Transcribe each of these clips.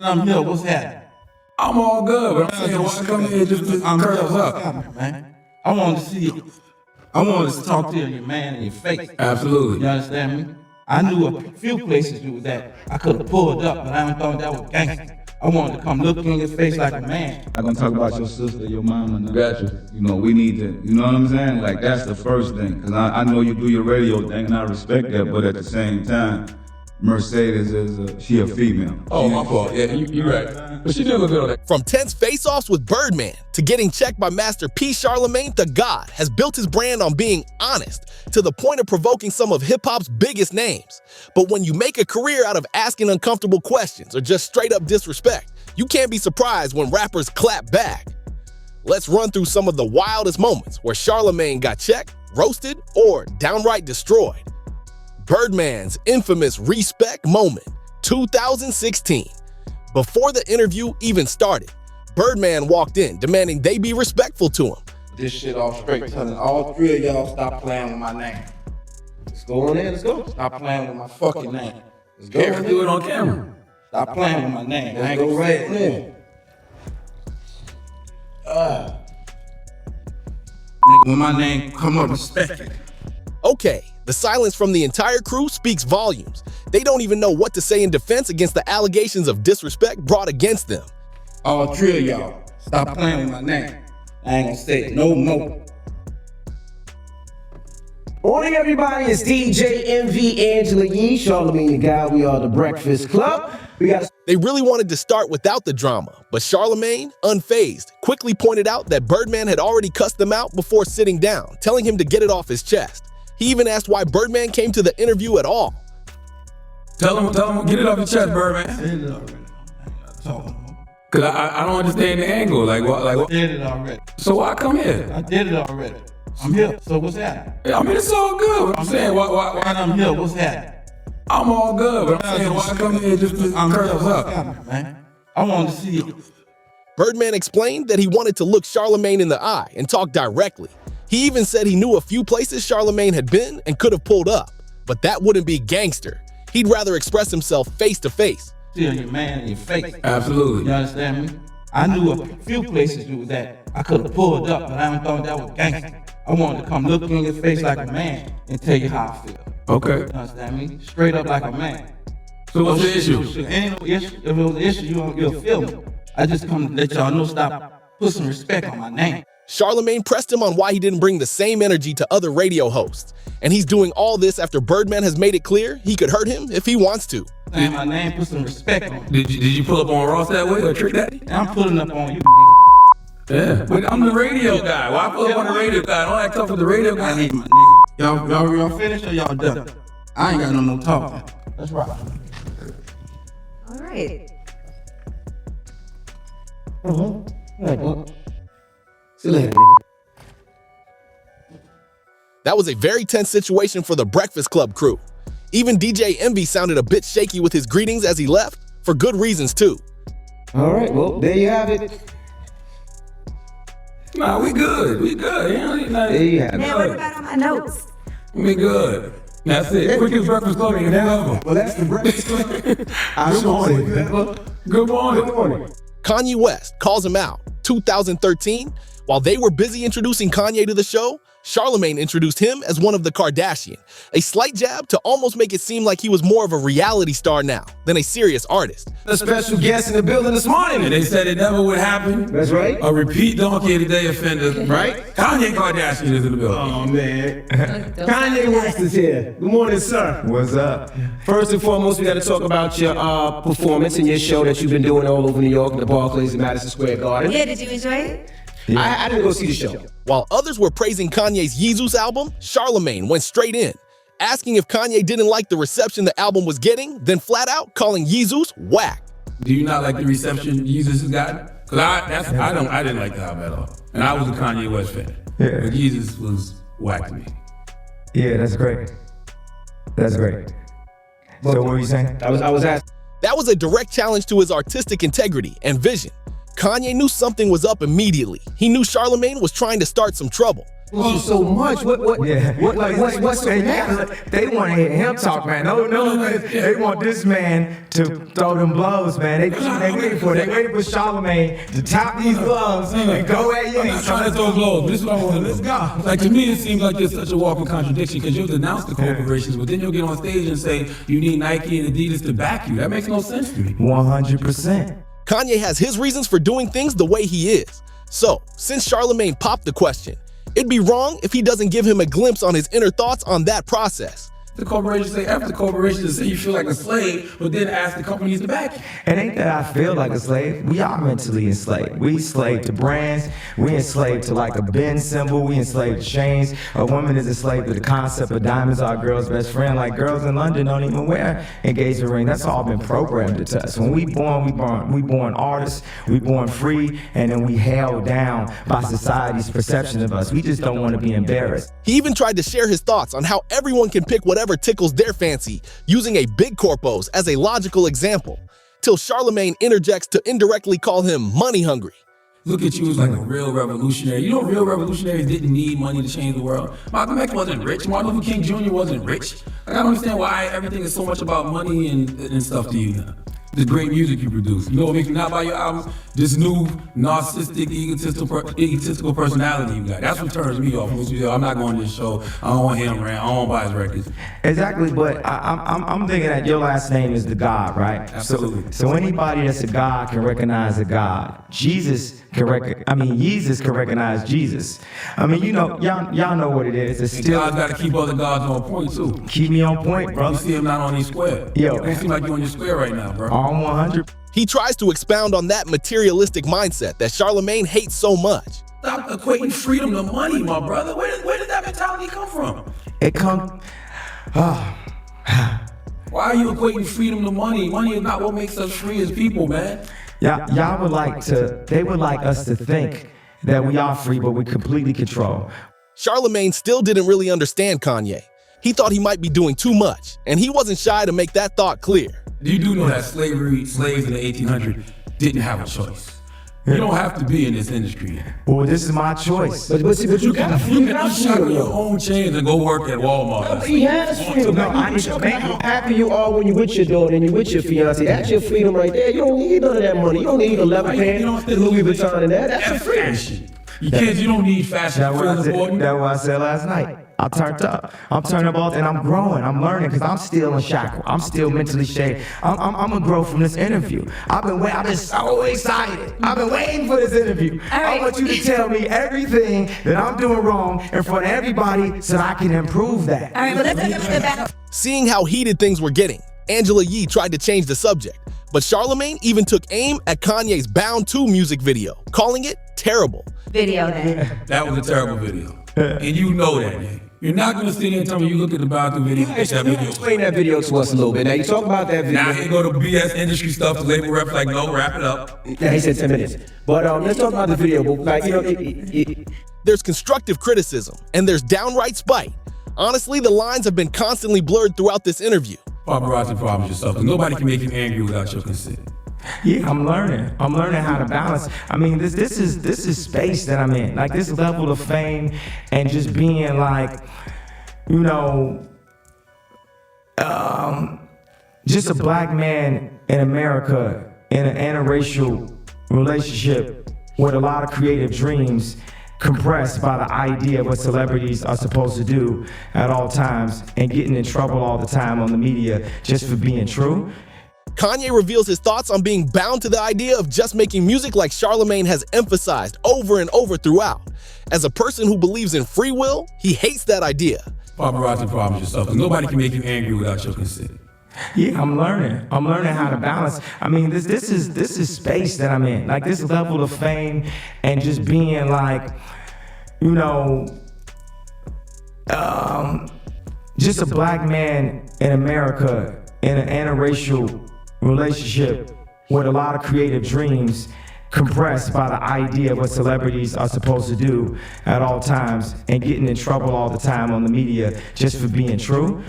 I'm here. What's happening? I'm all good, but I'm saying, why come here just to curse up? Man. I wanted to see you. I wanted to talk to you, your man, in your face. Absolutely. You understand me? I knew a few places you was at. I could have pulled up, but I don't thought that was gangster. I wanted to come look in your face like a man. I'm gonna talk about your sister, your mama. Gotcha. You know, we need to, you know what I'm saying? Like, that's the first thing. Cause I know you do your radio thing and I respect that, but at the same time, Mercedes is she a female. Oh, my fault. Yeah, you're right. But she did look good on that. From tense face-offs with Birdman to getting checked by Master P. Charlamagne, the God has built his brand on being honest to the point of provoking some of hip-hop's biggest names. But when you make a career out of asking uncomfortable questions or just straight-up disrespect, you can't be surprised when rappers clap back. Let's run through some of the wildest moments where Charlamagne got checked, roasted, or downright destroyed. Birdman's infamous respect moment, 2016. Before the interview even started, Birdman walked in demanding they be respectful to him. This shit off straight, telling all three of y'all stop playing with my name. Let's go on in, let's go. Stop playing with my fucking name. Let's go. Can't do it on camera. Stop playing with my name. I ain't gonna right in. Nigga, when my name come up, respect it. Okay, the silence from the entire crew speaks volumes. They don't even know what to say in defense against the allegations of disrespect brought against them. All three of y'all, stop playing with my name. I ain't gonna say it no more. Morning, everybody. It's DJ MV Angela Yee, Charlamagne the Guy. We are the Breakfast Club. They really wanted to start without the drama, but Charlamagne, unfazed, quickly pointed out that Birdman had already cussed them out before sitting down, telling him to get it off his chest. He even asked why Birdman came to the interview at all. Tell him, get it off your chest, Birdman. I did it already. I told him. Cause I don't understand the angle. Like what? I did it already. So why come here? I did it already. I'm here. So what's happening? I mean, it's all good. What I'm saying, why I'm here. What's happening? I'm all good, but I'm saying, why come here just to curse up? Man. I wanted to see you. Birdman explained that he wanted to look Charlamagne in the eye and talk directly. He even said he knew a few places Charlamagne had been and could have pulled up, but that wouldn't be gangster. He'd rather express himself face to face. See your man in your face. Absolutely. You understand me? I knew a few places you was at. I could have pulled up, but I don't thought that was gangster. I wanted to come look in your face like a man and tell you how I feel. Okay. You understand me? Straight up like a man. So what's the issue? Ain't no issue. If it was an issue, you'll feel me. I just come to let y'all know, stop, put some respect on my name. Charlamagne pressed him on why he didn't bring the same energy to other radio hosts. And he's doing all this after Birdman has made it clear he could hurt him if he wants to. Saying my name, put some respect on it. Did you pull up on Ross that way or Trick Daddy? I'm pulling up on you, nigga. Yeah, but I'm the radio guy. Why pull up on the radio guy? Don't act tough with the radio guy. I need my nigga. Y'all finished or y'all done? I ain't got no more talking. Let's rock. All right. See you later, nigga. That was a very tense situation for the Breakfast Club crew. Even DJ Envy sounded a bit shaky with his greetings as he left, for good reasons too. All right, well, there you have it. Nah, we good. We good. There you have it. Now, what about on my notes? We good. That's it. Quickest Breakfast Club in ever. Well, that's the Breakfast Club. Good morning. Good morning. Good morning. Kanye West calls him out. 2013, while they were busy introducing Kanye to the show, Charlamagne introduced him as one of the Kardashian, a slight jab to almost make it seem like he was more of a reality star now than a serious artist. A special guest in the building this morning. And they said it never would happen. That's right. A repeat Donkey of the Day offender. Right? Kanye Kardashian is in the building. Oh, man. Kanye West is here. Good morning, sir. What's up? First and foremost, we got to talk about your performance in your show that you've been doing all over New York, the Barclays and Madison Square Garden. Yeah, did you enjoy it? I didn't go see the show. While others were praising Kanye's Yeezus album, Charlamagne went straight in, asking if Kanye didn't like the reception the album was getting, then flat out calling Yeezus whack. Do you not like the reception Jesus has gotten? Cause I didn't like the album at all. And I was a Kanye West fan. Yeah. But Jesus was whack to me. Yeah, that's great. That's great. So what were you saying? I was asked. That was a direct challenge to his artistic integrity and vision. Kanye knew something was up immediately. He knew Charlamagne was trying to start some trouble. So much. What's so bad? They want to hear him talk, man. No, they want this man to throw them blows, man. They waiting for Charlamagne to top these gloves and go at you. I'm not trying to throw blows. This is what I want to Let's go. Like, to me, it seems like it's such a walking contradiction because you'll denounce the corporations, but then you'll get on stage and say you need Nike and Adidas to back you. That makes no sense to me. 100%. Kanye has his reasons for doing things the way he is. So, since Charlamagne popped the question, it'd be wrong if he doesn't give him a glimpse on his inner thoughts on that process. The corporations say, after the corporations say you feel like a slave, but then ask the companies to back you. It ain't that I feel like a slave. We are mentally enslaved. We enslaved to brands. We enslaved to like a Benz symbol. We enslaved to chains. A woman is enslaved to the concept of diamonds are a girl's best friend. Like girls in London don't even wear engagement ring. That's all been programmed into us. When we born artists. We born free, and then we held down by society's perception of us. We just don't want to be embarrassed. He even tried to share his thoughts on how everyone can pick whatever tickles their fancy, using a big corpos as a logical example, till Charlamagne interjects to indirectly call him money hungry. Look at you as like a real revolutionary. You know, real revolutionaries didn't need money to change the world. Malcolm X wasn't rich. Martin Luther King Jr. wasn't rich. Like, I don't understand why everything is so much about money and stuff to you now. The great music you produce. You know what makes me not buy your album? This new narcissistic, egotistical personality you got. That's what turns me off. I'm not going to this show. I don't want to hear him rant. I don't want to buy his records. Exactly, but I'm thinking that your last name is the God, right? Absolutely. So anybody that's a God can recognize a God. Jesus can recognize Jesus. I mean, you know, y'all know what it is. It's still God's got to keep other gods on point too. Keep me on point, bro. You see him not on his square. Yo. It don't seem like you're on your square right now, bro. On 100. He tries to expound on that materialistic mindset that Charlamagne hates so much. Stop equating freedom to money, my brother. Where did that mentality come from? It comes. Why are you equating freedom to money? Money is not what makes us free as people, man. Y'all would like to. They would like us to think that we are free, but we completely control. Charlamagne still didn't really understand Kanye. He thought he might be doing too much, and he wasn't shy to make that thought clear. You do know that slaves in the 1800s didn't have a choice. You don't have to be in this industry. Well, this is my choice. But you can unshackle your own chains and go work at Walmart. He has freedom. No, I need to make How happy you are when you're with your daughter and you're with your fiance. That's your freedom right there. You don't need none of that money. You don't need 11 pants, Louis Vuitton and that. That's your freedom. Fashion. You kids, you don't need fashion. That's what I said last night. I turned up. I'm turning up and I'm growing. I'm learning because I'm still in shackle. I'm still mentally shaken. I'm gonna grow from this interview. I've been so excited. I've been waiting for this interview. I want you to tell me everything that I'm doing wrong in front of everybody so I can improve that. All right, well, let's take a step back. Seeing how heated things were getting, Angela Yee tried to change the subject, but Charlamagne even took aim at Kanye's Bound 2 music video, calling it terrible. Video then. That was a terrible video. And you know that, man. You're not going to sit here and tell me you look at the bathroom video and that video. Explain that video to us a little bit. Now, you talk about that video. Now, here go to BS industry stuff. The label rep's like, no, wrap it up. Yeah, he said 10 minutes. But let's talk about the video. But, like, you know, There's constructive criticism, and there's downright spite. Honestly, the lines have been constantly blurred throughout this interview. Paparazzi problems yourself. Nobody can make you angry without your consent. Yeah, I'm learning. I'm learning how to balance. I mean, this is space that I'm in. Like this level of fame and just being like, you know, just a black man in America in an interracial relationship with a lot of creative dreams compressed by the idea of what celebrities are supposed to do at all times and getting in trouble all the time on the media just for being true. Kanye reveals his thoughts on being bound to the idea of just making music like Charlamagne has emphasized over and over throughout. As a person who believes in free will, he hates that idea. Paparazzi problems yourself. Nobody can make you angry without your consent. Yeah, I'm learning. I'm learning how to balance. I mean, this is space that I'm in. Like this level of fame and just being like, you know, just a black man in America in an interracial relationship with a lot of creative dreams compressed by the idea of what celebrities are supposed to do at all times and getting in trouble all the time on the media just for being true.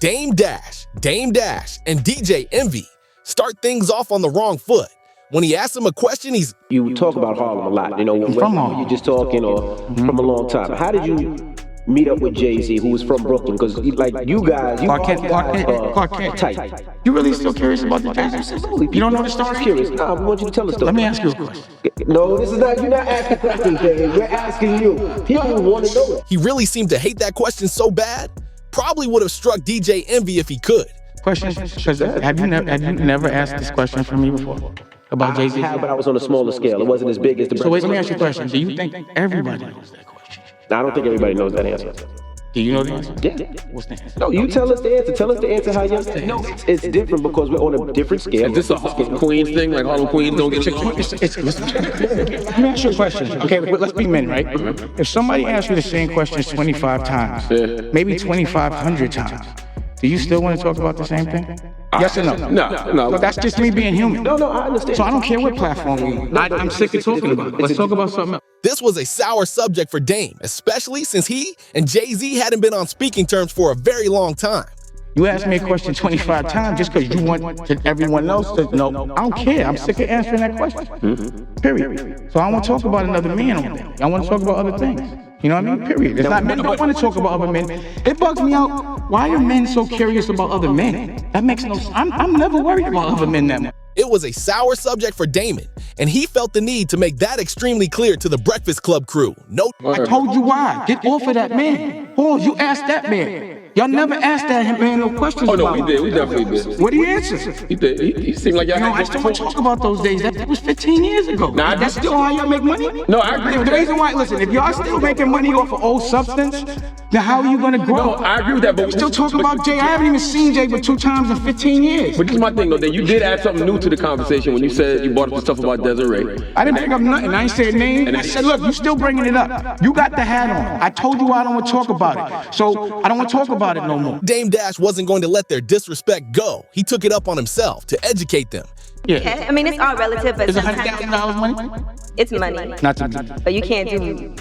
Dame Dash, and DJ Envy start things off on the wrong foot. When he asks him a question, You talk about Harlem a lot, you know, when you're just talking or from a long time. How did you meet up with Jay-Z, who was from Brooklyn? Because like you guys are tight. You really still curious about the Jay-Z? You don't know the story? Curious. Nah, we want you to tell the story. Let me ask you a question. No, this is not, you're not asking questions, Dave. We're asking you. People want to know it. he really seemed to hate that question so bad, probably would have struck DJ Envy if he could. Question, because have you never asked this question from me before? About Jay-Z? I have, but I was on a smaller scale. It wasn't as big as the... So wait, let me ask you a question. Do you think everybody knows that question? I don't think everybody knows that answer. Do you know the answer? Yeah. What's the answer? No, you tell us the answer. Tell us the answer how you... No, it's different because we're on a different scale. Is this a Harlem Queens thing? Like Harlem Queens don't get chicken? Let me ask you a question. Okay, but let's be men, right? If somebody asks you the same question 25 times, maybe 2,500 times, do you still want to talk about the same thing? Yes or no? No. But that's just me being human. No, I understand. So I don't care what platform we use. I'm sick of talking about it. Let's talk about something else. This was a sour subject for Dame, especially since he and Jay-Z hadn't been on speaking terms for a very long time. You asked me a question 25 times just because you want everyone else to know. I don't care. I'm sick of answering that question. Period. So I don't want to talk about another man on that. I want to talk about other things. You know what I mean? Period. It's not men don't want to talk about other men. It bugs me out. Why are men so curious about other men? That makes no sense. I'm never worried about other men that much. It was a sour subject for Damon, and he felt the need to make that extremely clear to the Breakfast Club crew. No, I told you why. Get off of that man. Pause. You asked that man. Y'all never asked that man no questions Oh no, about we did. We definitely did. What he answer? He did. He seemed like y'all. You know, I still want to talk about those days. That was 15 years ago. Nah, that's still how y'all make money? No, I agree with The that. reason why, listen, if y'all still making money off of old substance, then how are you gonna grow? No, I agree with that, but we still talking about Jay. I haven't even seen Jay but 2 times in 15 years. But this is my thing though, that you did add something new to the conversation when you said you brought up the stuff about Desiree. I didn't bring up nothing. I ain't say a name. I said, look, you still bringing it up. You got the hat on. I told you I don't want to talk about it. So I don't want to talk about it no more. Dame Dash wasn't going to let their disrespect go. He took it up on himself to educate them. Yeah. I mean, it's all relative, but Is sometimes $100,000 money? it's money. Not to me. But you can't do...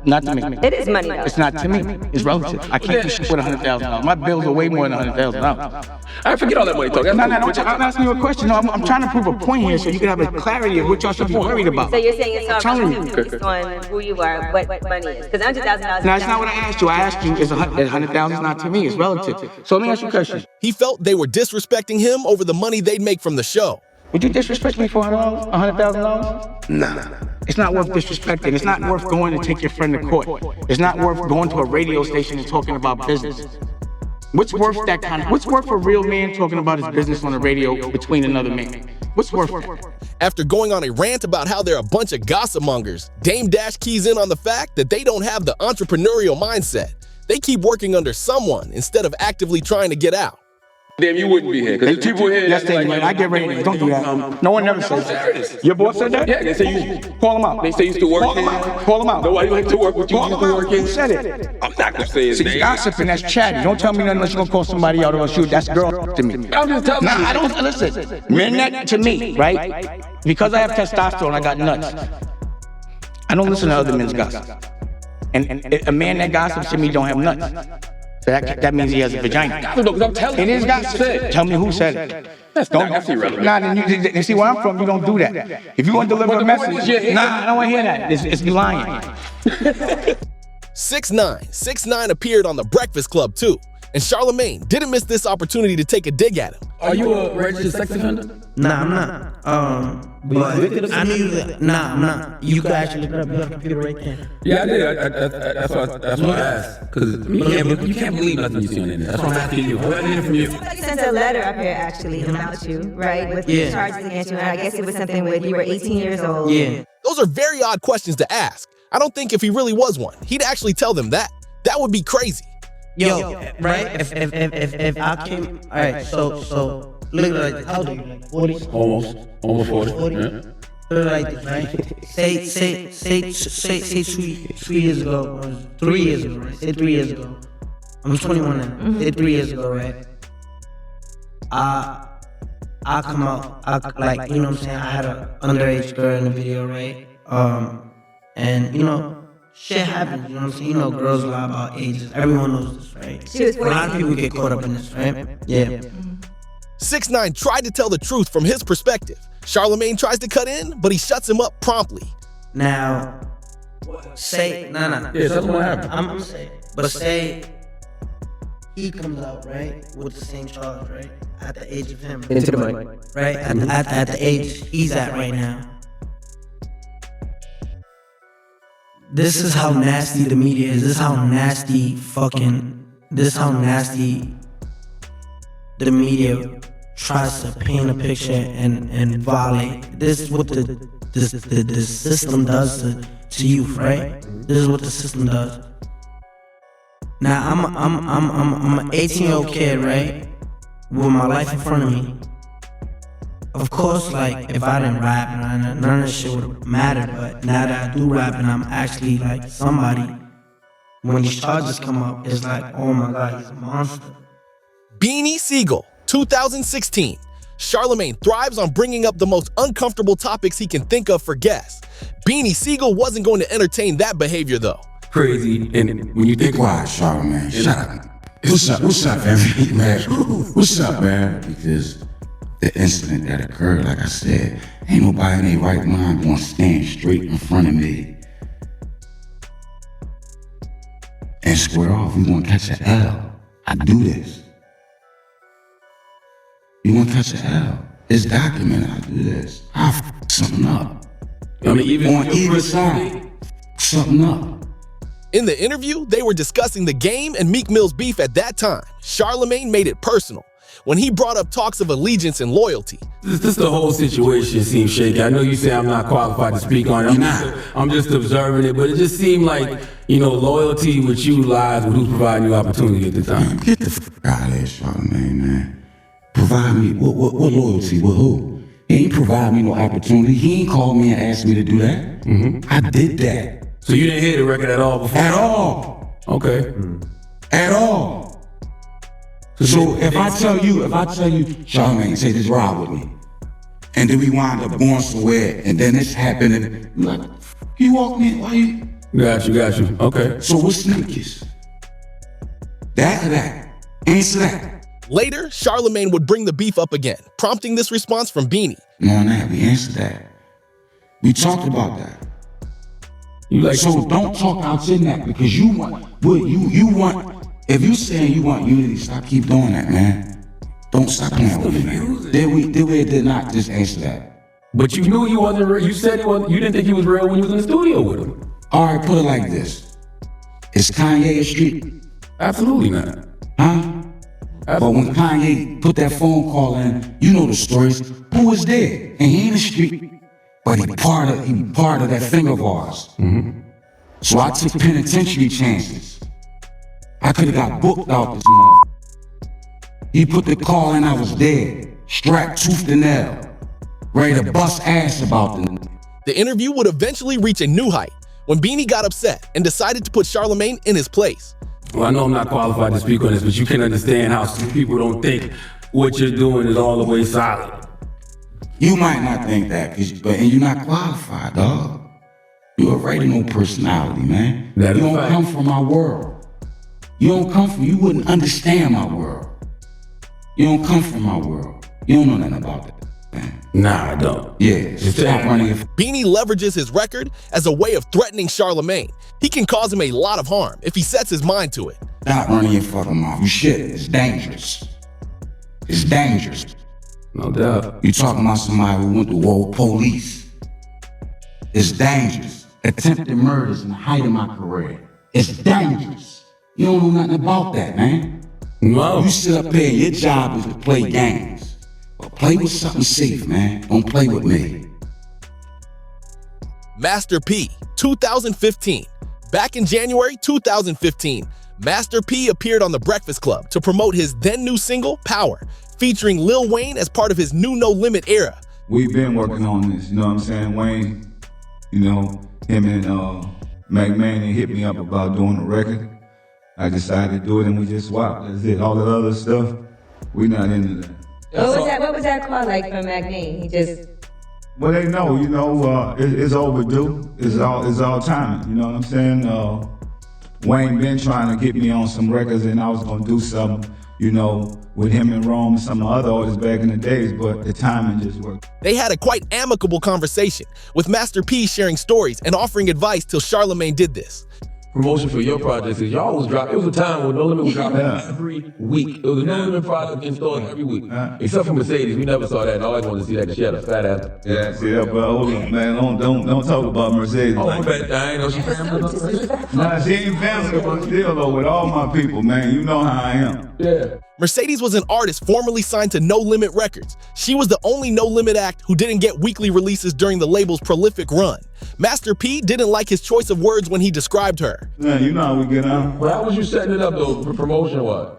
Not to me. It is money, though. It's not to me. It's relative. I can't do shit with $100,000. My bills are way more than $100,000. I forget all that money talk. No, I'm asking you a question. No, I'm trying to prove a point here so you can have a clarity of what y'all should be worried about. So you're saying it's all telling you. relative based on who you are, what money is. Because $100,000... No, that's not what I asked you. I asked you, is $100,000 not to me? It's relative. So let me ask you a question. He felt they were disrespecting him over the money they'd make from the show. Would you disrespect me for $100,000? Nah. It's not worth disrespecting. It's not worth going to take your friend to court. It's not worth going to a radio station and talking about business. What's worth that kind of... What's worth a real man talking about his business on the radio between another man? What's worth that? After going on a rant about how they're a bunch of gossip mongers, Dame Dash keys in on the fact that they don't have the entrepreneurial mindset. They keep working under someone instead of actively trying to get out. Damn, you wouldn't be here. Because there's people here. Yes, man. I get ready to... Don't do that. No one never says that. Your boss said that? Yeah, they say you. Call him out. They say you used to work Call him here. out. Call him out. Nobody like to work with you. Call You him used to out. work here. Who said it? I'm not gonna say his See, name. gossiping, that's chatty. Don't tell me nothing unless you're gonna call somebody out or shoot. That's girl to me. I'm just telling Nah, you. I don't listen. Men that to me, right? Because I have testosterone, I got nuts. I don't listen to other men's gossip. And a man that gossips to me don't have nuts. So that means he has a vagina. No, because I'm telling you. It is gossip. Tell me who said it. That's irrelevant. Nah, then you see where I'm from, you don't do that. If you want to deliver a message, nah, I don't want to hear that. It's you lying. 6ix9ine appeared on The Breakfast Club too, and Charlamagne didn't miss this opportunity to take a dig at him. Are you a registered sex offender? Nah, I'm not. But I knew you. Nah, I'm not. You can actually look it up. You have a computer right there. Yeah, I did. That's what I asked. Because you can't believe nothing you see on the internet. That's what I'm asking you. I need it from you. You sent a letter up here, actually, about you, right? With the charges against you. And I guess it was something with you were 18 years old. Yeah. Those are very odd questions to ask. I don't think if he really was one, he'd actually tell them that. That would be crazy. Yo, right? If I came, all right. So look like how old are you? Like 40? Almost 40. Yeah. Look like this, right? Say 2 years ago, or 3 years ago, right? Say 3 years ago. I'm 21 now. Say 3 years ago, right? I come out, like, you know what I'm saying? I had an underage girl in the video, right? And you know, shit happens, you know what I'm saying? You know, girls lie about ages. Everyone knows this, right? She was A lot of people get caught up in this, right? Yeah. 6ix9ine tried to tell the truth from his perspective, Charlamagne tries to cut in, but he shuts him up promptly. Now, say, nah. Yeah, tell him what happened. I'm saying, but say he comes out, right, with the same charge, right, at the age of him. Into the mic. Right, at the age he's at right now. This is how nasty the media is. This is how nasty the media tries to paint a picture and violate. This is what the system does to youth, right? This is what the system does. Now I'm an 18-year-old kid, right? With my life in front of me. Of course, like, if I didn't rap, none of this shit would have mattered. But now that I do rap and I'm actually like somebody, when these charges come up, it's like, oh my God, he's a monster. Beanie Siegel, 2016. Charlamagne thrives on bringing up the most uncomfortable topics he can think of for guests. Beanie Siegel wasn't going to entertain that behavior, though. Crazy, and when you think Quiet, Charlamagne. Shut up. What's up, man? What's up, man? Because the incident that occurred, like I said, ain't nobody in their right mind gonna stand straight in front of me and square off. You gonna catch an L. I do this. You gonna catch an L. It's documented. I do this. I f something up. I mean, even on either side, something up. In the interview, they were discussing the game and Meek Mill's beef at that time. Charlamagne made it personal when he brought up talks of allegiance and loyalty. This the whole situation seems shaky. I know you say I'm not qualified to speak on it. I'm just observing it, but it just seemed like, loyalty with you lies with who's providing you opportunity at the time. Get the f out of here, Charlamagne, man. Provide me, what loyalty, with who? He ain't provide me no opportunity. He ain't called me and asked me to do that. Mm-hmm. I did that. So you didn't hear the record at all before? At all. Okay. At all. So if I tell you, Charlamagne, say this ride with me, and then we wind up going somewhere, and then this happened, and you're like, you walk me, why you? Got you. Okay. So what's sneakers? That or that? Answer that. Later, Charlamagne would bring the beef up again, prompting this response from Beanie. On that, we answered that. We talked about that. So don't talk out your neck, because you want, if you saying you want unity, keep doing that, man. Don't stop playing with me, man. Did not just answer that. But you knew he wasn't real. You said you didn't think he was real when you was in the studio with him. All right, put it like this. Is Kanye a street? Absolutely not. Huh? Absolutely. But when Kanye put that phone call in, you know the stories. Who was there? And he ain't a street. But he part of that thing of ours. Mm-hmm. So I took penitentiary chances. I could have got booked out this month. He put the call in, I was dead, strapped tooth to nail, ready to bust ass about them. The interview would eventually reach a new height when Beanie got upset and decided to put Charlamagne in his place. Well, I know I'm not qualified to speak on this, but you can understand how some people don't think what you're doing is all the way solid. You might not think that, and you're not qualified, dog. You're a radio personality, man. You don't come from my world. You wouldn't understand my world. You don't come from my world. You don't know nothing about that, man. Nah, I don't. Yeah, stop running your Beanie leverages his record as a way of threatening Charlamagne. He can cause him a lot of harm if he sets his mind to it. Stop running your fucking mouth. You shit, it's dangerous. It's dangerous. No doubt. You talking about somebody who went to war with police. It's dangerous. Attempted murders in the height of my career. It's dangerous. You don't know nothing about that, man. No. You sit up here, your job is to play games. But play with something safe, man. Don't play with me. Master P, 2015. Back in January 2015, Master P appeared on The Breakfast Club to promote his then new single, Power, featuring Lil Wayne as part of his new No Limit era. We've been working on this, you know what I'm saying? Wayne, him and McMahon hit me up about doing a record. I decided to do it and we just swapped. That's it. All that other stuff, we not into that. What was that call like from McMahon? He just... Well, they know, it's overdue. It's all timing, you know what I'm saying? Wayne been trying to get me on some records and I was gonna do something you know, with him and Rome and some other artists back in the days, but the timing just worked. They had a quite amicable conversation, with Master P sharing stories and offering advice till Charlamagne did this. Promotion for your projects is y'all was dropping. It was a time when No Limit was dropping every week. It was a No Limit project in stores every week. Except for Mercedes, we never saw that. And I always wanted to see that because she had a fat ass. Yeah, see that, but hold on, man. Don't talk about Mercedes. Oh, like I ain't know she family. Nah, she ain't family, but still though, with all my people, man, you know how I am. Yeah. Mercedes was an artist formerly signed to No Limit Records. She was the only No Limit act who didn't get weekly releases during the label's prolific run. Master P didn't like his choice of words when he described her. Yeah, you know how we get on. Well, how was you setting it up though, for promotion-wise?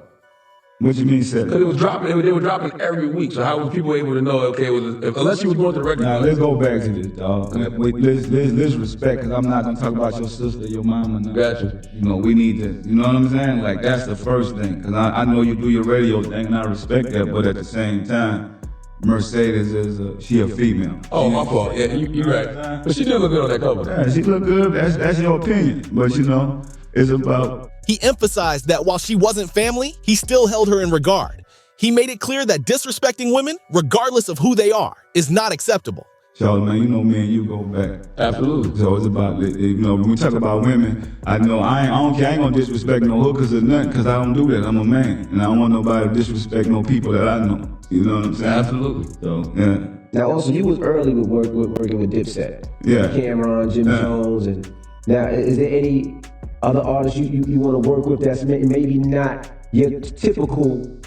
What you mean setting? Because it was dropping, they were dropping every week. So how were people able to know? Okay, unless you was going to the record. Now let's go back to this, dog. Let's respect, because I'm not gonna talk about your sister, your mama. Now. Gotcha. You know, we need to. You know what I'm saying? Like that's the first thing, because I know you do your radio thing, and I respect that. But at the same time, Mercedes is she a female. Oh, my fault. Yeah, you're right. But she did look good on that cover. Yeah, she look good. That's your opinion. But you know, it's about. He emphasized that while she wasn't family, he still held her in regard. He made it clear that disrespecting women, regardless of who they are, is not acceptable. Charlamagne, you know me and you go back. Absolutely. So it's about, you know, when we talk about women, I know I don't care, I ain't gonna disrespect no hookers or nothing, because I don't do that. I'm a man, and I don't want nobody to disrespect no people that I know. You know what I'm saying? Absolutely. So, yeah. Now, also, you was early with working with Dipset. Yeah. Cameron, Jim Jones, and now, is there any other artists you want to work with that's maybe not your typical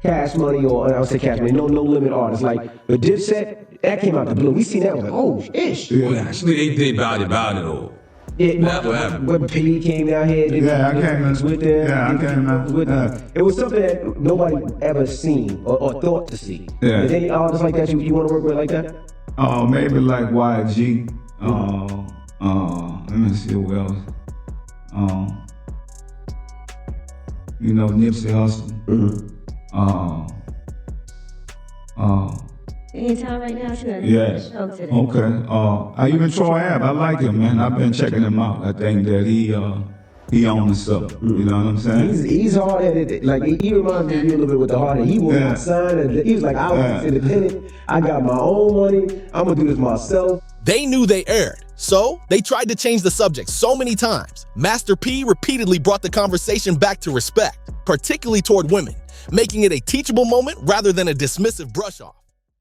Cash Money, or I would say Cash Money, no limit artists? Like the Dipset, that came out the blue. We seen that, was like, oh, ish. Yeah. Well, actually, they did about it though. Yeah, that's what happened. When P down here, I came with them. Yeah, I came with them. It was something that nobody ever seen or thought to see. Yeah. Is there any artists like that you want to work with like that? Maybe like YG. Let me see who else. You know, Nipsey Hussle. In town right now, too. Yes. Okay. Even Troy Ave, I like him, man. I've been checking him out. I think that he on himself. You know what I'm saying? He's hard headed. Like he reminds me of you a little bit with the hard head. He will not sign, and he was like, I was independent. I got my own money. I'm gonna do this myself. They knew they erred, so they tried to change the subject so many times. Master P repeatedly brought the conversation back to respect, particularly toward women, making it a teachable moment rather than a dismissive brush-off.